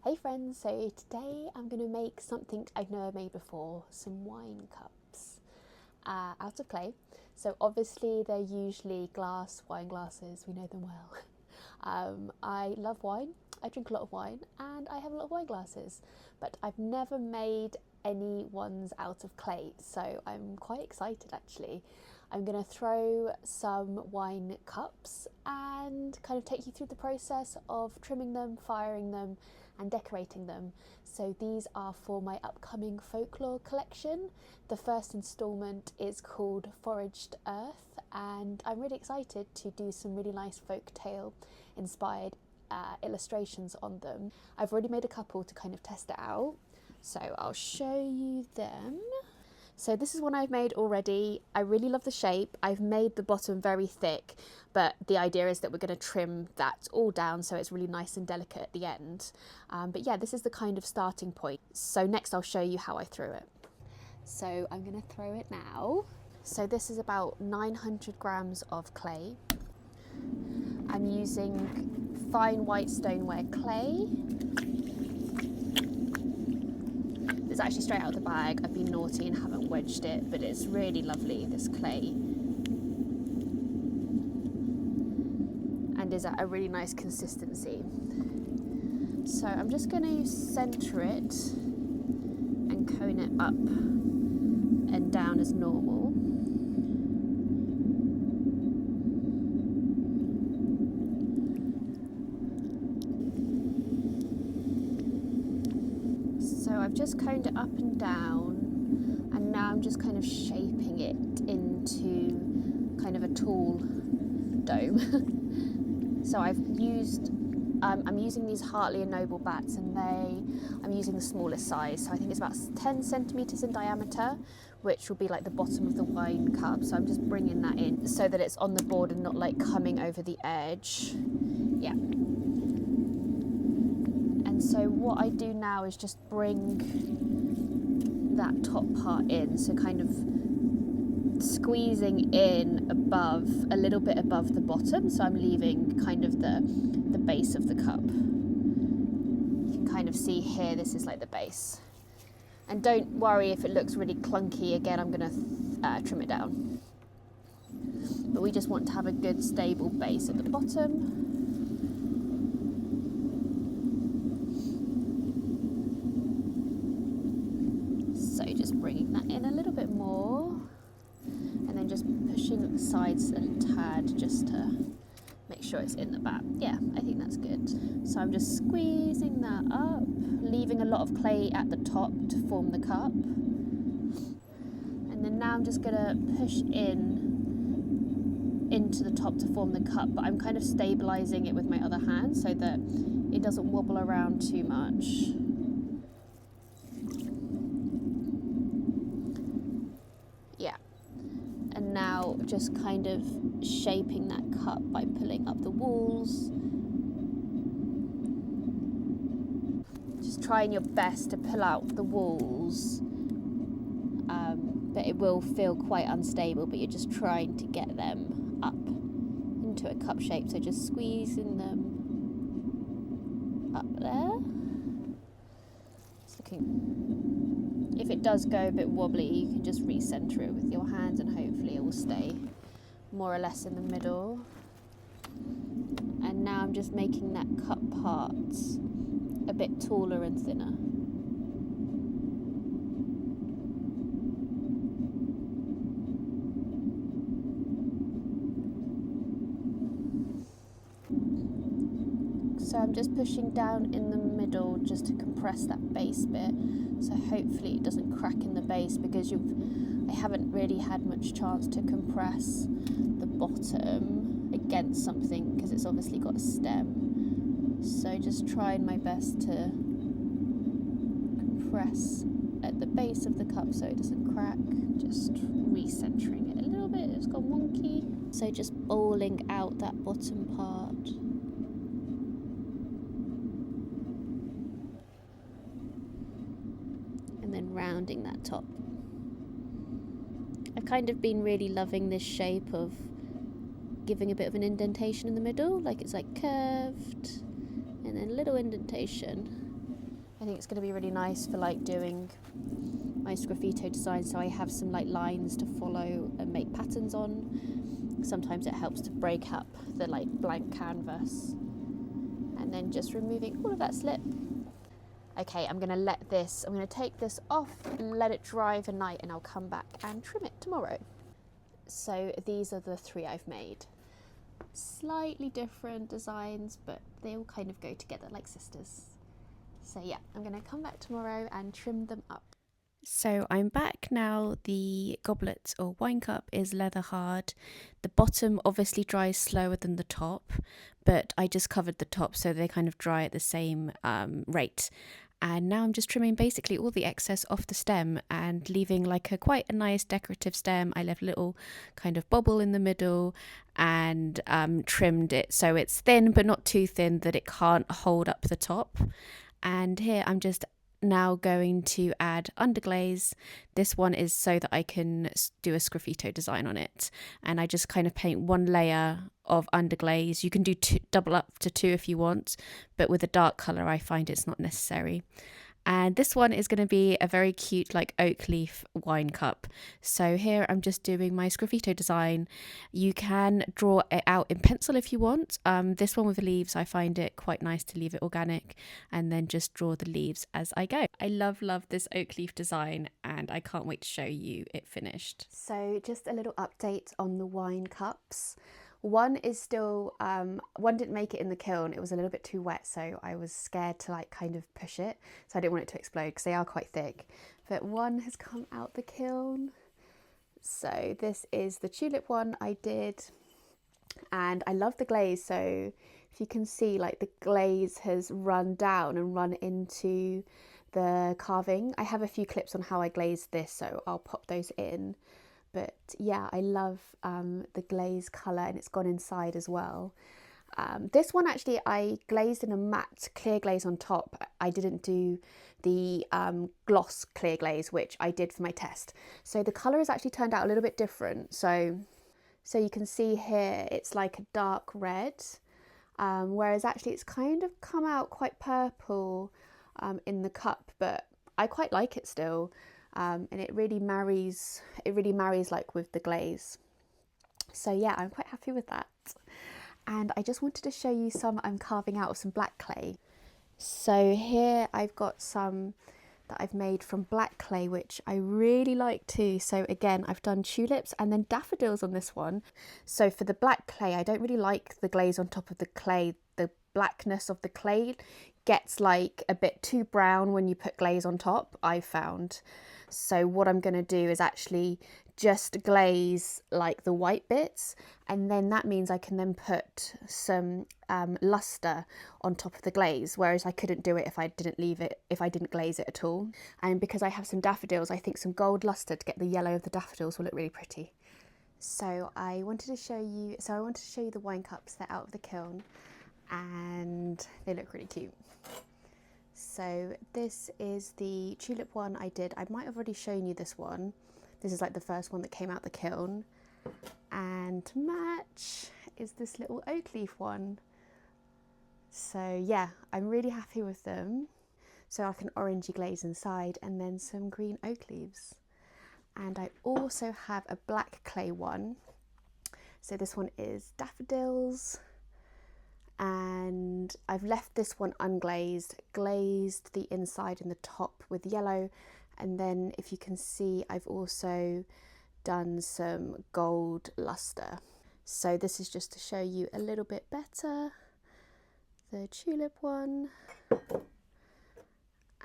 Hey friends, so today I'm going to make something I've never made before, some wine cups out of clay. So obviously they're usually glass, wine glasses, we know them well. I love wine, I drink a lot of wine and I have a lot of wine glasses, but I've never made any ones out of clay, so I'm quite excited actually. I'm going to throw some wine cups and kind of take you through the process of trimming them, firing them and decorating them. So these are for my upcoming Folklore collection. The first instalment is called Foraged Earth and I'm really excited to do some really nice folktale inspired illustrations on them. I've already made a couple to kind of test it out, so I'll show you them. So this is one I've made already. I really love the shape. I've made the bottom very thick, but the idea is that we're going to trim that all down so it's really nice and delicate at the end. But yeah, this is the kind of starting point. So next I'll show you how I threw it. So I'm going to throw it now. So this is about 900 grams of clay. I'm using fine white stoneware clay. It's actually straight out of the bag. I've been naughty and haven't wedged it, but it's really lovely, this clay. And is at a really nice consistency. So I'm just going to centre it and cone it up and down as normal. So I've just coned it up and down, and now I'm just kind of shaping it into kind of a tall dome. So I'm using these Hartley and Noble bats, and I'm using the smallest size. So I think it's about 10 centimetres in diameter, which will be like the bottom of the wine cup. So I'm just bringing that in so that it's on the board and not like coming over the edge. Yeah. And so what I do now is just bring that top part in, so kind of squeezing in above, a little bit above the bottom, so I'm leaving kind of the base of the cup. You can kind of see here, this is like the base. And don't worry if it looks really clunky, again I'm going to trim it down. But we just want to have a good stable base at the bottom. So just bringing that in a little bit more and then just pushing the sides a tad just to make sure it's in the back. Yeah, I think that's good. So I'm just squeezing that up, leaving a lot of clay at the top to form the cup. And then now I'm just going to push into the top to form the cup, but I'm kind of stabilising it with my other hand so that it doesn't wobble around too much. Yeah, and now just kind of shaping that cup by pulling up the walls. Just trying your best to pull out the walls, but it will feel quite unstable, but you're just trying to get them up into a cup shape, so just squeezing them up there. It's looking, if it does go a bit wobbly, you can just recenter it with your hands and hopefully it will stay more or less in the middle. And now I'm just making that cup part a bit taller and thinner. So I'm just pushing down in the middle just to compress that base bit, so hopefully it doesn't crack in the base, because I haven't really had much chance to compress the bottom against something because it's obviously got a stem. So just trying my best to compress at the base of the cup so it doesn't crack, just recentering it a little bit, it's gone wonky. So just bowling out that bottom part. And then rounding that top. I've kind of been really loving this shape of giving a bit of an indentation in the middle, like it's like curved, and then a little indentation. I think it's going to be really nice for like doing my Sgraffito design, so I have some like lines to follow and make patterns on. Sometimes it helps to break up the like blank canvas, and then just removing all of that slip. Okay, I'm going to take this off and let it dry overnight, and I'll come back and trim it tomorrow. So these are the 3 I've made. Slightly different designs, but they all kind of go together like sisters. So yeah, I'm going to come back tomorrow and trim them up. So I'm back now. The goblet or wine cup is leather hard. The bottom obviously dries slower than the top, but I just covered the top so they kind of dry at the same rate. And now I'm just trimming basically all the excess off the stem and leaving like quite a nice decorative stem. I left a little kind of bobble in the middle and trimmed it so it's thin but not too thin that it can't hold up the top. And here I'm just now going to add underglaze. This one is so that I can do a Sgraffito design on it, and I just kind of paint 1 layer of underglaze. You can do double up to 2 if you want, but with a dark colour I find it's not necessary. And this one is going to be a very cute like oak leaf wine cup. So here I'm just doing my Sgraffito design. You can draw it out in pencil if you want. This one with the leaves, I find it quite nice to leave it organic and then just draw the leaves as I go. I love this oak leaf design, and I can't wait to show you it finished. So just a little update on the wine cups. One is still, one didn't make it in the kiln. It was a little bit too wet, so I was scared to like kind of push it. So I didn't want it to explode because they are quite thick. But one has come out the kiln. So this is the tulip one I did. And I love the glaze. So if you can see, like the glaze has run down and run into the carving. I have a few clips on how I glazed this, so I'll pop those in. But yeah, I love the glaze colour, and it's gone inside as well. This one actually I glazed in a matte clear glaze on top. I didn't do the gloss clear glaze, which I did for my test. So the colour has actually turned out a little bit different. So you can see here it's like a dark red, whereas actually it's kind of come out quite purple in the cup, but I quite like it still. And it really marries like with the glaze. So yeah, I'm quite happy with that. And I just wanted to show you some I'm carving out of some black clay. So here I've got some that I've made from black clay, which I really like too. So again, I've done tulips and then daffodils on this one. So for the black clay, I don't really like the glaze on top of the clay. The blackness of the clay gets like a bit too brown when you put glaze on top, I've found. So what I'm going to do is actually just glaze like the white bits, and then that means I can then put some luster on top of the glaze, whereas I couldn't do it if I didn't glaze it at all. And because I have some daffodils, I think some gold luster to get the yellow of the daffodils will look really pretty. So I wanted to show you the wine cups. They're out of the kiln and they look really cute. So this is the tulip one I did. I might have already shown you this one. This is like the first one that came out the kiln. And to match is this little oak leaf one. So yeah, I'm really happy with them. So like an orangey glaze inside and then some green oak leaves. And I also have a black clay one. So this one is daffodils. And I've left this one unglazed, glazed the inside and the top with yellow, and then if you can see I've also done some gold luster. So this is just to show you a little bit better the tulip one,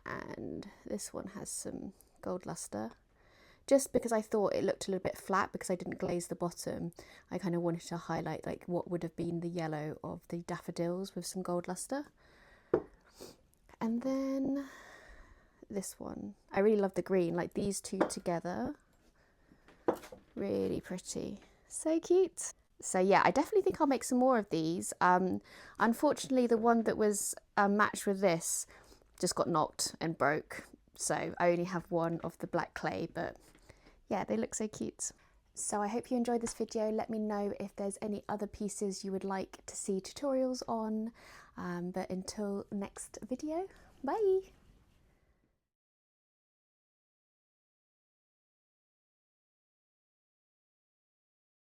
and this one has some gold luster. Just because I thought it looked a little bit flat because I didn't glaze the bottom, I kind of wanted to highlight like what would have been the yellow of the daffodils with some gold luster. And then this one, I really love the green, like these two together, really pretty, so cute. So yeah, I definitely think I'll make some more of these. Unfortunately, the one that was matched with this just got knocked and broke, so I only have one of the black clay, but yeah, they look so cute. So I hope you enjoyed this video. Let me know if there's any other pieces you would like to see tutorials on. But until next video, bye!